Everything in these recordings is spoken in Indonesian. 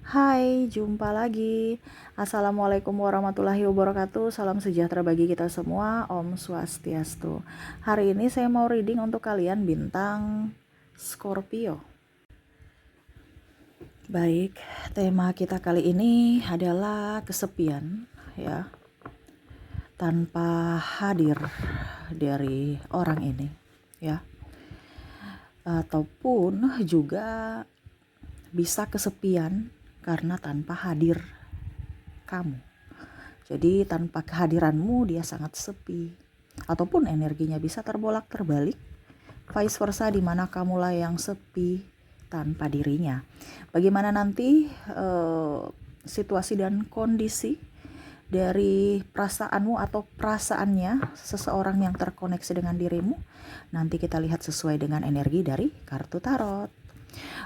Hai, jumpa lagi. Assalamualaikum warahmatullahi wabarakatuh. Salam sejahtera bagi kita semua. Om Swastiastu. Hari ini saya mau reading untuk kalian bintang Scorpio. Baik, tema kita kali ini adalah kesepian, ya, tanpa hadir dari orang ini, ya. Ataupun juga bisa kesepian karena tanpa hadir kamu. Jadi tanpa kehadiranmu dia sangat sepi. Ataupun energinya bisa terbolak terbalik. Vice versa, di mana kamulah yang sepi tanpa dirinya. Bagaimana nanti situasi dan kondisi dari perasaanmu atau perasaannya seseorang yang terkoneksi dengan dirimu, nanti kita lihat sesuai dengan energi dari kartu tarot.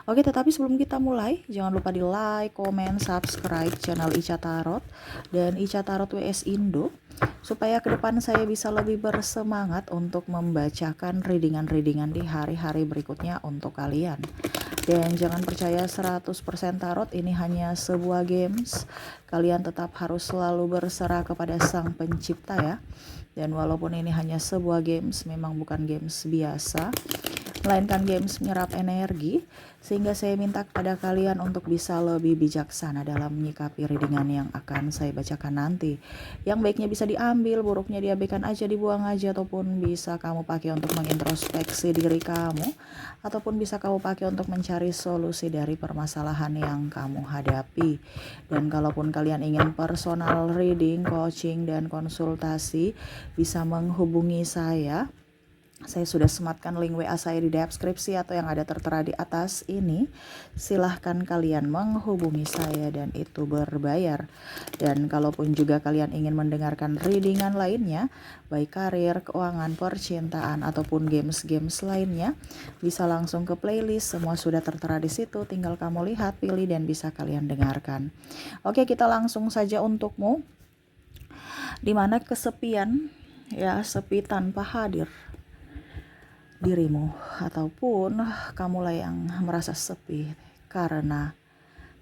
Oke, tetapi sebelum kita mulai, jangan lupa di like, komen, subscribe channel Ica Tarot dan Ica Tarot WS Indo, supaya ke depan saya bisa lebih bersemangat untuk membacakan readingan-readingan di hari-hari berikutnya untuk kalian. Dan jangan percaya 100% tarot ini hanya sebuah games. Kalian tetap harus selalu berserah kepada Sang Pencipta, ya. Dan walaupun ini hanya sebuah games, memang bukan games biasa, melainkan games menyerap energi, sehingga saya minta kepada kalian untuk bisa lebih bijaksana dalam menyikapi readingan yang akan saya bacakan nanti. Yang baiknya bisa diambil, buruknya diabaikan aja, dibuang aja, ataupun bisa kamu pakai untuk mengintrospeksi diri kamu, ataupun bisa kamu pakai untuk mencari solusi dari permasalahan yang kamu hadapi. Dan kalaupun kalian ingin personal reading, coaching, dan konsultasi, bisa menghubungi saya. Saya sudah sematkan link WA saya di deskripsi atau yang ada tertera di atas ini. Silahkan kalian menghubungi saya dan itu berbayar. Dan kalaupun juga kalian ingin mendengarkan readingan lainnya, baik karir, keuangan, percintaan, ataupun games-games lainnya, bisa langsung ke playlist. Semua sudah tertera di situ, tinggal kamu lihat, pilih, dan bisa kalian dengarkan. Oke, kita langsung saja untukmu. Dimana kesepian, ya, sepi tanpa hadir dirimu, ataupun kamulah yang merasa sepi karena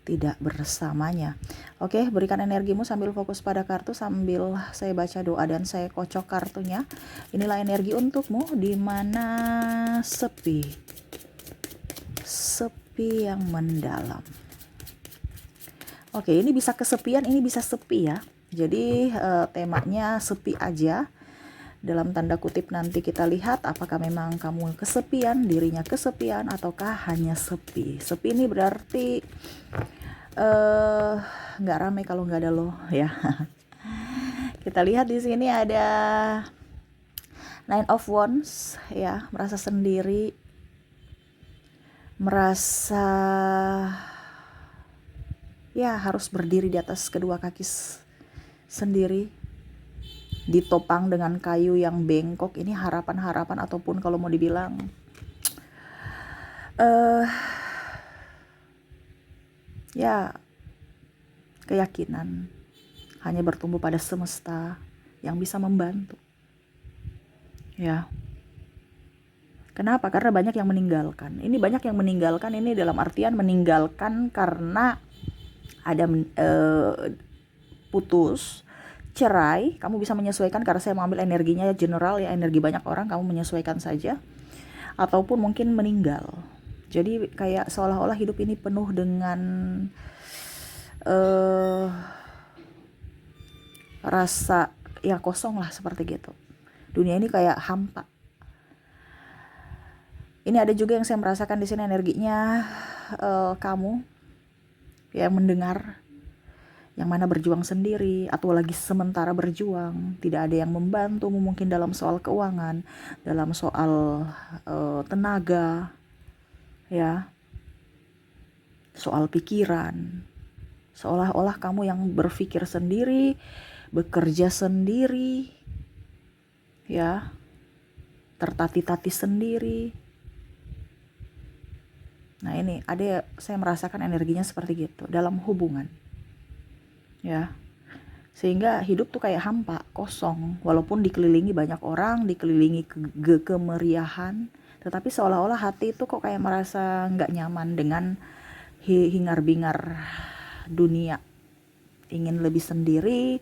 tidak bersamanya. Oke, berikan energimu sambil fokus pada kartu, sambil saya baca doa dan saya kocok kartunya. Inilah energi untukmu, di mana sepi yang mendalam. Oke, ini bisa kesepian, ini bisa sepi, ya. Jadi temanya sepi aja. Dalam tanda kutip, nanti kita lihat apakah memang kamu kesepian, dirinya kesepian, ataukah hanya sepi. Sepi ini berarti nggak ramai kalau nggak ada lo, ya. Kita lihat di sini ada Nine of Wands, ya, merasa sendiri, merasa ya harus berdiri di atas kedua kaki sendiri, ditopang dengan kayu yang bengkok. Ini harapan-harapan, ataupun kalau mau dibilang ya keyakinan hanya bertumbuh pada semesta yang bisa membantu, ya. Kenapa? Karena banyak yang meninggalkan. Ini banyak yang meninggalkan ini dalam artian meninggalkan karena ada putus, cerai. Kamu bisa menyesuaikan, karena saya mengambil energinya general, ya, energi banyak orang, kamu menyesuaikan saja. Ataupun mungkin meninggal. Jadi kayak seolah-olah hidup ini penuh dengan rasa ya kosong lah, seperti gitu. Dunia ini kayak hampa. Ini ada juga yang saya merasakan di sini energinya kamu yang mendengar, yang mana berjuang sendiri atau lagi sementara berjuang, tidak ada yang membantumu, mungkin dalam soal keuangan, dalam soal tenaga, ya, soal pikiran. Seolah-olah kamu yang berpikir sendiri, bekerja sendiri, ya, tertati-tati sendiri. Nah, ini ada, saya merasakan energinya seperti gitu dalam hubungan, ya. Sehingga hidup tuh kayak hampa, kosong, walaupun dikelilingi banyak orang, dikelilingi kemeriahan, tetapi seolah-olah hati itu kok kayak merasa nggak nyaman dengan hingar-bingar dunia, ingin lebih sendiri,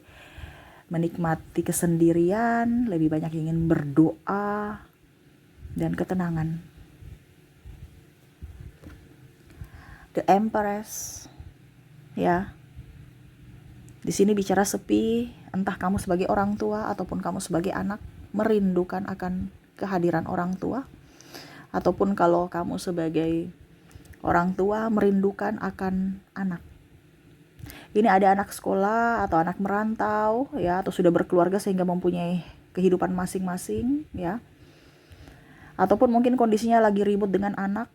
menikmati kesendirian, lebih banyak ingin berdoa dan ketenangan. The Empress, ya. Di sini bicara sepi, entah kamu sebagai orang tua ataupun kamu sebagai anak merindukan akan kehadiran orang tua, ataupun kalau kamu sebagai orang tua merindukan akan anak. Ini ada anak sekolah atau anak merantau, ya, atau sudah berkeluarga sehingga mempunyai kehidupan masing-masing, ya. Ataupun mungkin kondisinya lagi ribut dengan anak.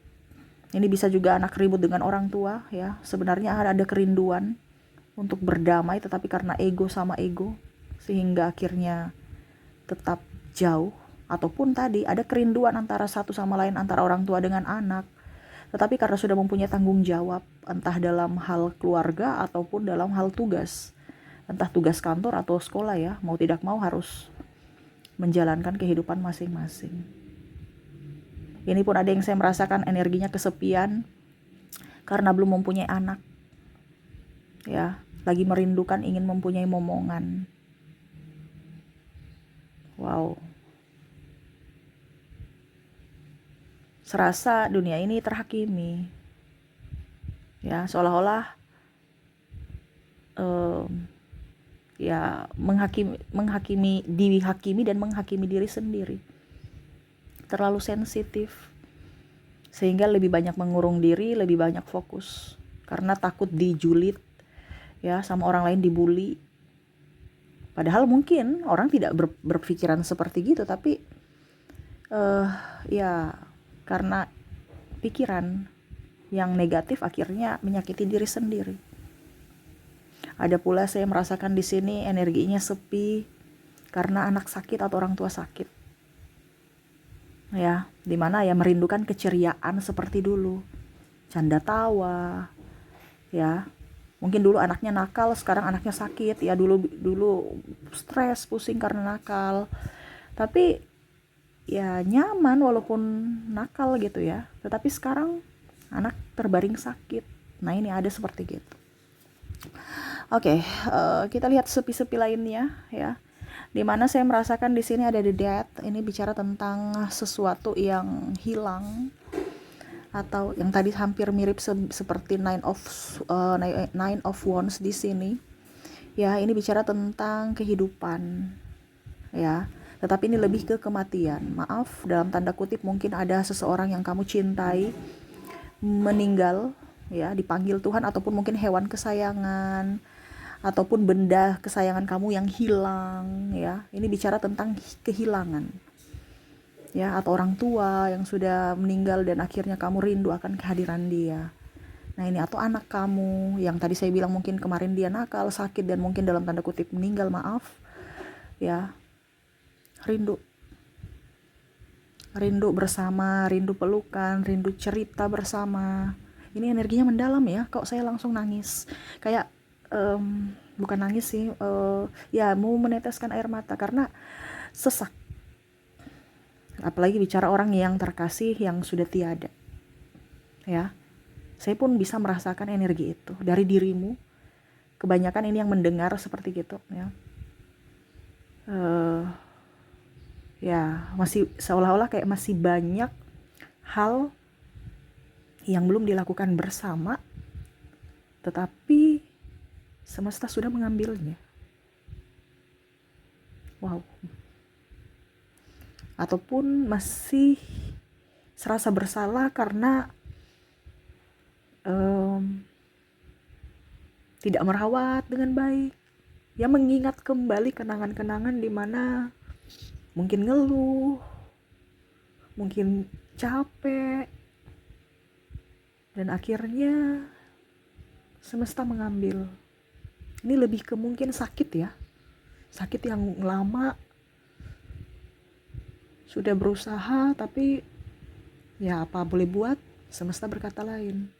Ini bisa juga anak ribut dengan orang tua, ya. Sebenarnya ada kerinduan untuk berdamai, tetapi karena ego sama ego sehingga akhirnya tetap jauh. Ataupun tadi ada kerinduan antara satu sama lain, antara orang tua dengan anak, tetapi karena sudah mempunyai tanggung jawab, entah dalam hal keluarga ataupun dalam hal tugas, entah tugas kantor atau sekolah, ya, mau tidak mau harus menjalankan kehidupan masing-masing. Ini pun ada yang saya merasakan energinya kesepian karena belum mempunyai anak, ya, lagi merindukan ingin mempunyai momongan. Wow, serasa dunia ini terhakimi, ya, seolah-olah ya dihakimi dan menghakimi diri sendiri, terlalu sensitif sehingga lebih banyak mengurung diri, lebih banyak fokus karena takut dijulit, ya, sama orang lain, dibully. Padahal mungkin orang tidak berpikiran seperti gitu, tapi ya karena pikiran yang negatif akhirnya menyakiti diri sendiri. Ada pula saya merasakan di sini energinya sepi karena anak sakit atau orang tua sakit, ya, dimana ya merindukan keceriaan seperti dulu, canda tawa, ya. Mungkin dulu anaknya nakal, sekarang anaknya sakit, ya, dulu stres, pusing karena nakal, tapi ya nyaman walaupun nakal gitu, ya, tetapi sekarang anak terbaring sakit. Nah, ini ada seperti gitu. Oke, kita lihat sepi-sepi lainnya, ya. Dimana saya merasakan di sini ada the death. Ini bicara tentang sesuatu yang hilang, atau yang tadi hampir mirip seperti nine of wands di sini. Ya, ini bicara tentang kehidupan, ya. Tetapi ini lebih ke kematian. Maaf, dalam tanda kutip, mungkin ada seseorang yang kamu cintai meninggal, ya, dipanggil Tuhan, ataupun mungkin hewan kesayangan ataupun benda kesayangan kamu yang hilang, ya. Ini bicara tentang kehilangan, ya, atau orang tua yang sudah meninggal dan akhirnya kamu rindu akan kehadiran dia. Nah, ini atau anak kamu yang tadi saya bilang mungkin kemarin dia nakal, sakit, dan mungkin dalam tanda kutip meninggal, maaf, ya. Rindu bersama, rindu pelukan, rindu cerita bersama. Ini energinya mendalam, ya. Kok saya langsung nangis, kayak bukan nangis sih, ya, mau meneteskan air mata karena sesak. Apalagi bicara orang yang terkasih yang sudah tiada, ya. Saya pun bisa merasakan energi itu dari dirimu. Kebanyakan ini yang mendengar seperti gitu, ya. Ya, masih seolah-olah kayak masih banyak hal yang belum dilakukan bersama, tetapi semesta sudah mengambilnya. Wow. Ataupun masih serasa bersalah karena tidak merawat dengan baik, ya, mengingat kembali kenangan-kenangan di mana mungkin ngeluh, mungkin capek, dan akhirnya semesta mengambil. Ini lebih ke mungkin sakit, ya, sakit yang lama, sudah berusaha tapi ya apa boleh buat, semesta berkata lain.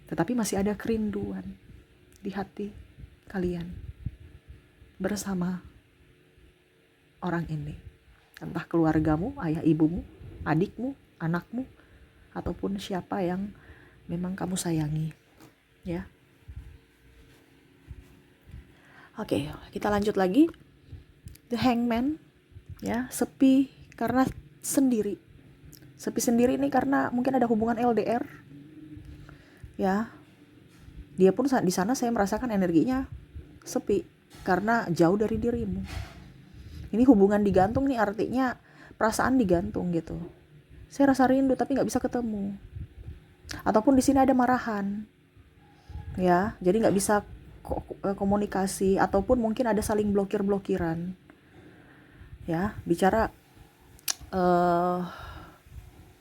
Tetapi masih ada kerinduan di hati kalian bersama orang ini, entah keluargamu, ayah ibumu, adikmu, anakmu, ataupun siapa yang memang kamu sayangi, ya. Oke, kita lanjut lagi. The Hangman, ya, sepi karena sendiri. Sepi sendiri ini karena mungkin ada hubungan LDR, ya. Dia pun di sana saya merasakan energinya sepi karena jauh dari dirimu. Ini hubungan digantung nih, artinya perasaan digantung gitu. Saya rasa rindu tapi nggak bisa ketemu. Ataupun di sini ada marahan, ya. Jadi nggak bisa komunikasi, ataupun mungkin ada saling blokir-blokiran, ya. Bicara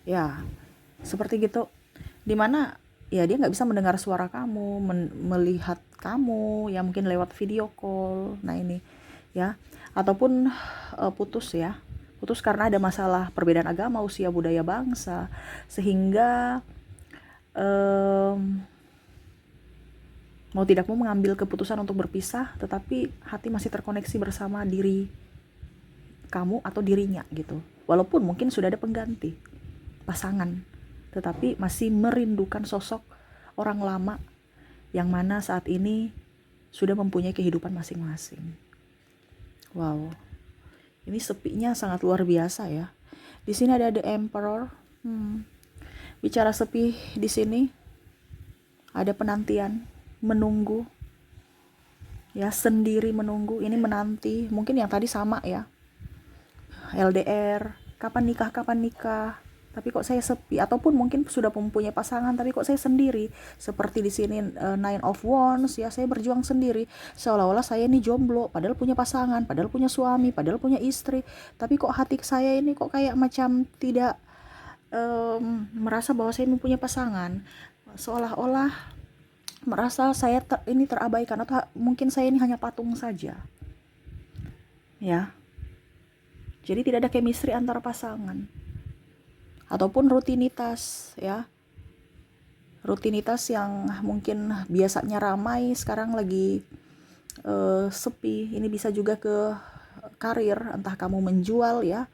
ya seperti gitu, dimana ya dia nggak bisa mendengar suara kamu, melihat kamu, ya mungkin lewat video call. Nah ini, ya. Ataupun putus, ya, putus karena ada masalah perbedaan agama, usia, budaya, bangsa, sehingga mau tidak mau mengambil keputusan untuk berpisah, tetapi hati masih terkoneksi bersama diri kamu atau dirinya gitu. Walaupun mungkin sudah ada pengganti pasangan, tetapi masih merindukan sosok orang lama yang mana saat ini sudah mempunyai kehidupan masing-masing. Wow, ini sepinya sangat luar biasa ya. Di sini ada The Emperor. Bicara sepi di sini, ada penantian, menunggu, ya, sendiri menunggu. Ini menanti, mungkin yang tadi sama ya, LDR, kapan nikah, tapi kok saya sepi. Ataupun mungkin sudah mempunyai pasangan tapi kok saya sendiri, seperti di sini Nine of Wands, ya, saya berjuang sendiri, seolah-olah saya ini jomblo, padahal punya pasangan, padahal punya suami, padahal punya istri, tapi kok hati saya ini kok kayak macam tidak merasa bahwa saya mempunyai pasangan, seolah-olah merasa saya ini terabaikan, atau mungkin saya ini hanya patung saja, ya. Jadi tidak ada chemistry antara pasangan. Ataupun rutinitas, ya, rutinitas yang mungkin biasanya ramai sekarang lagi sepi. Ini bisa juga ke karir, entah kamu menjual, ya,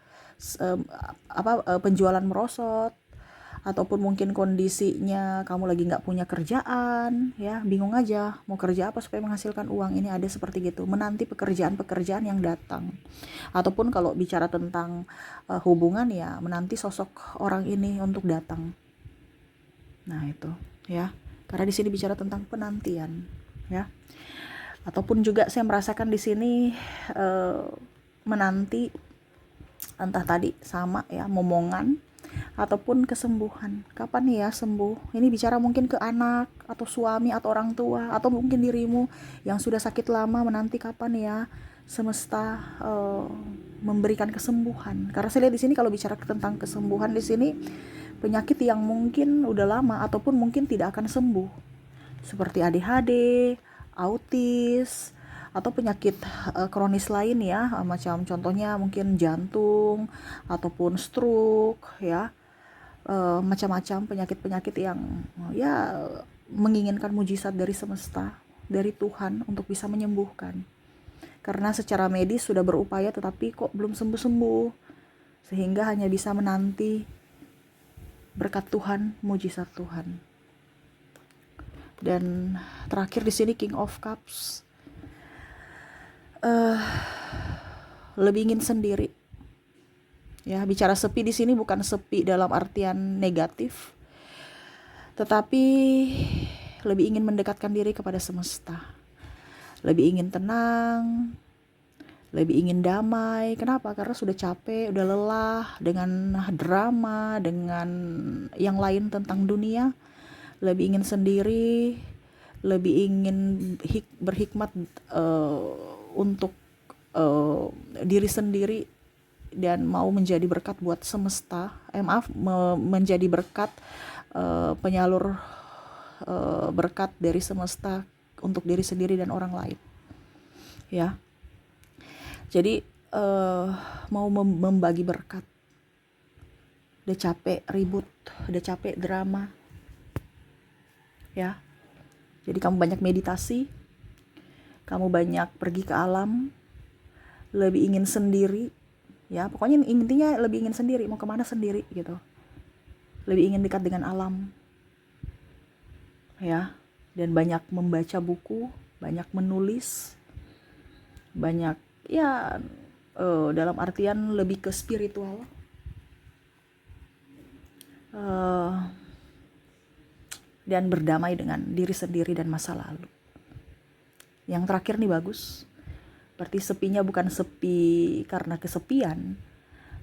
penjualan merosot, ataupun mungkin kondisinya kamu lagi nggak punya kerjaan, ya, bingung aja mau kerja apa supaya menghasilkan uang. Ini ada seperti gitu, menanti pekerjaan-pekerjaan yang datang. Ataupun kalau bicara tentang hubungan, ya, menanti sosok orang ini untuk datang. Nah itu, ya, karena di sini bicara tentang penantian, ya. Ataupun juga saya merasakan di sini menanti, entah tadi sama, ya, momongan ataupun kesembuhan. Kapan nih ya sembuh? Ini bicara mungkin ke anak atau suami atau orang tua, atau mungkin dirimu yang sudah sakit lama, menanti kapan ya semesta memberikan kesembuhan. Karena saya lihat di sini kalau bicara tentang kesembuhan di sini, penyakit yang mungkin udah lama ataupun mungkin tidak akan sembuh, seperti ADHD, autis, atau penyakit kronis lain, ya, macam contohnya mungkin jantung ataupun stroke, ya, macam-macam penyakit-penyakit yang, ya, menginginkan mujizat dari semesta, dari Tuhan untuk bisa menyembuhkan. Karena secara medis sudah berupaya tetapi kok belum sembuh-sembuh, sehingga hanya bisa menanti berkat Tuhan, mujizat Tuhan. Dan terakhir di sini King of Cups, lebih ingin sendiri, ya. Bicara sepi di sini bukan sepi dalam artian negatif, tetapi lebih ingin mendekatkan diri kepada semesta, lebih ingin tenang, lebih ingin damai. Kenapa? Karena sudah capek, udah lelah dengan drama, dengan yang lain tentang dunia. Lebih ingin sendiri, lebih ingin berhikmat untuk diri sendiri, dan mau menjadi berkat buat semesta. Menjadi berkat, penyalur berkat dari semesta untuk diri sendiri dan orang lain, ya. Jadi mau membagi berkat. Udah capek ribut, udah capek drama, ya. Jadi kamu banyak meditasi, kamu banyak pergi ke alam, lebih ingin sendiri, ya. Pokoknya intinya lebih ingin sendiri, mau kemana sendiri gitu, lebih ingin dekat dengan alam, ya. Dan banyak membaca buku, banyak menulis, banyak ya, dalam artian lebih ke spiritual, eh, dan berdamai dengan diri sendiri dan masa lalu. Yang terakhir nih bagus, berarti sepinya bukan sepi karena kesepian,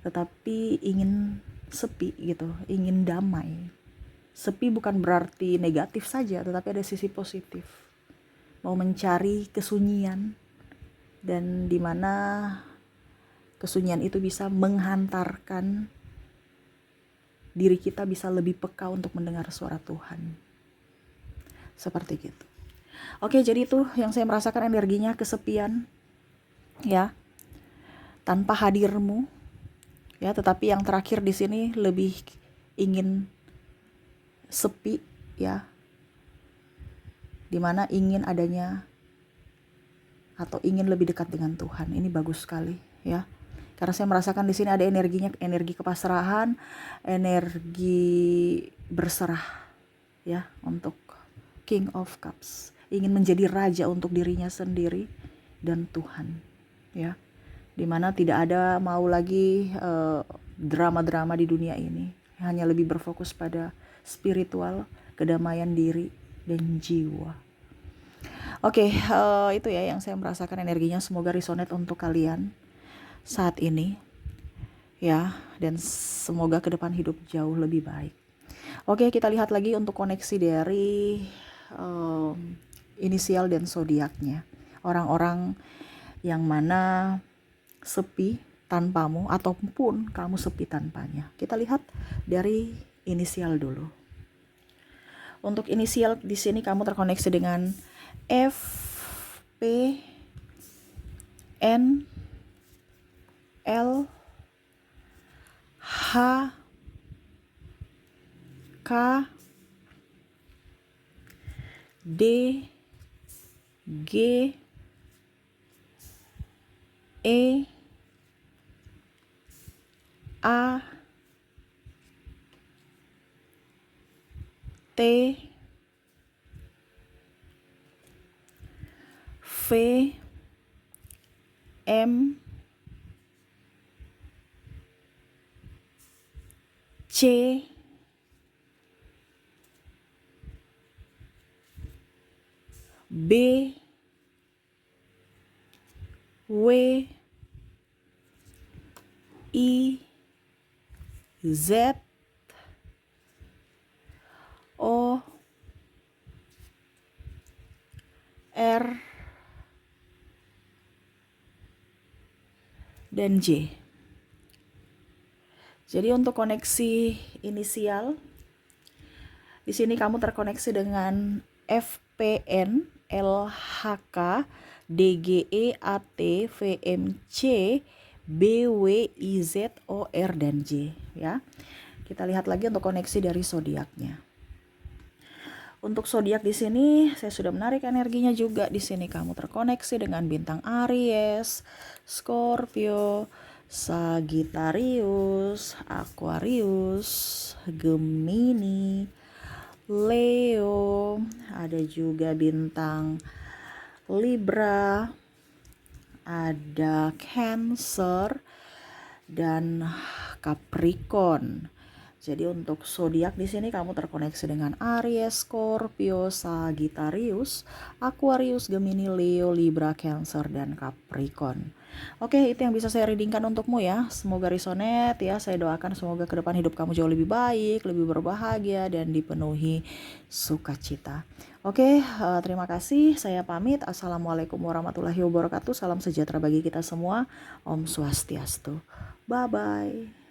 tetapi ingin sepi gitu, ingin damai. Sepi bukan berarti negatif saja, tetapi ada sisi positif. Mau mencari kesunyian, dan dimana kesunyian itu bisa menghantarkan diri kita bisa lebih peka untuk mendengar suara Tuhan. Seperti gitu. Oke, jadi itu yang saya merasakan, energinya kesepian ya, tanpa hadirmu ya, tetapi yang terakhir di sini lebih ingin sepi ya, dimana ingin adanya atau ingin lebih dekat dengan Tuhan. Ini bagus sekali ya, karena saya merasakan di sini ada energinya, energi kepasrahan, energi berserah ya, untuk King of Cups, ingin menjadi raja untuk dirinya sendiri dan Tuhan ya, dimana tidak ada mau lagi drama-drama di dunia ini, hanya lebih berfokus pada spiritual, kedamaian diri dan jiwa. Oke, itu ya yang saya merasakan energinya. Semoga resonate untuk kalian saat ini ya, dan semoga ke depan hidup jauh lebih baik. Oke, kita lihat lagi untuk koneksi dari inisial dan zodiaknya. Orang-orang yang mana sepi tanpamu ataupun kamu sepi tanpanya. Kita lihat dari inisial dulu. Untuk inisial di sini kamu terkoneksi dengan F, P, N, L, H, K, D, G, E, A, T, V, M, C, B, W, I, Z, O, R, dan J. Jadi untuk koneksi inisial di sini kamu terkoneksi dengan FPN, LHK, DGE, AT, VMC, BWIZ, OR, dan J ya. Kita lihat lagi untuk koneksi dari zodiaknya. Untuk zodiak di sini saya sudah menarik energinya juga. Di sini kamu terkoneksi dengan bintang Aries, Scorpio, Sagittarius, Aquarius, Gemini, Leo, ada juga bintang Libra, ada Cancer, dan Capricorn. Jadi untuk zodiak di sini kamu terkoneksi dengan Aries, Scorpio, Sagittarius, Aquarius, Gemini, Leo, Libra, Cancer, dan Capricorn. Oke, itu yang bisa saya readingkan untukmu ya. Semoga resonate ya. Saya doakan semoga ke depan hidup kamu jauh lebih baik, lebih berbahagia, dan dipenuhi sukacita. Oke, terima kasih. Saya pamit. Assalamualaikum warahmatullahi wabarakatuh. Salam sejahtera bagi kita semua. Om Swastiastu. Bye-bye.